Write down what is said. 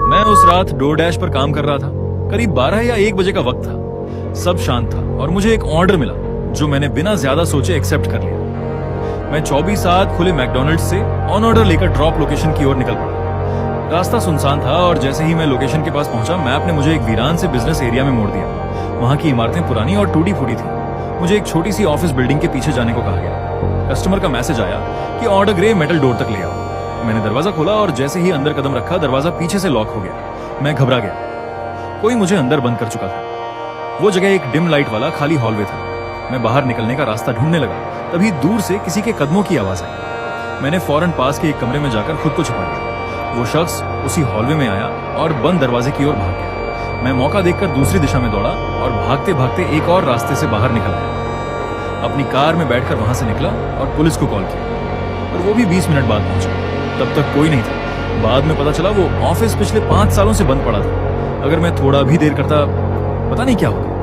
मैं उस रात डोर डैश पर काम कर रहा था। करीब 12 या 1 बजे का वक्त था। सब शांत था और मुझे एक ऑर्डर मिला जो मैंने बिना ज्यादा सोचे एक्सेप्ट कर लिया। मैं 24/7 खुले मैकडॉनल्ड्स से ऑन ऑर्डर लेकर ड्रॉप लोकेशन की ओर निकल पड़ा। रास्ता सुनसान था और जैसे ही मैं लोकेशन के पास पहुंचा, मैप ने मुझे एक वीरान से बिजनेस एरिया में मोड़ दिया। वहां की इमारतें पुरानी और टूटी फूटी थी। मुझे एक छोटी सी ऑफिस बिल्डिंग के पीछे जाने को कहा गया। कस्टमर का मैसेज आया कि ऑर्डर ग्रे मेटल डोर तक ले आओ। मैंने दरवाजा खोला और जैसे ही अंदर कदम रखा, दरवाजा पीछे से लॉक हो गया। मैं घबरा गया। कोई मुझे अंदर बंद कर चुका था। वो जगह एक डिम लाइट वाला खाली हॉलवे था। मैं बाहर निकलने का रास्ता ढूंढने लगा, तभी दूर से किसी के कदमों की आवाज आई। मैंने फौरन पास के एक कमरे में जाकर खुद को छुपा लिया। वो शख्स उसी हॉलवे में आया और बंद दरवाजे की ओर भाग गया। मैं मौका देखकर दूसरी दिशा में दौड़ा और भागते भागते एक और रास्ते से बाहर निकल आया। अपनी कार में बैठकर वहां से निकला और पुलिस को कॉल किया, और वो भी 20 मिनट बाद पहुंचा। तब तक कोई नहीं था। बाद में पता चला वो ऑफिस पिछले 5 सालों से बंद पड़ा था। अगर मैं थोड़ा भी देर करता, पता नहीं क्या होता।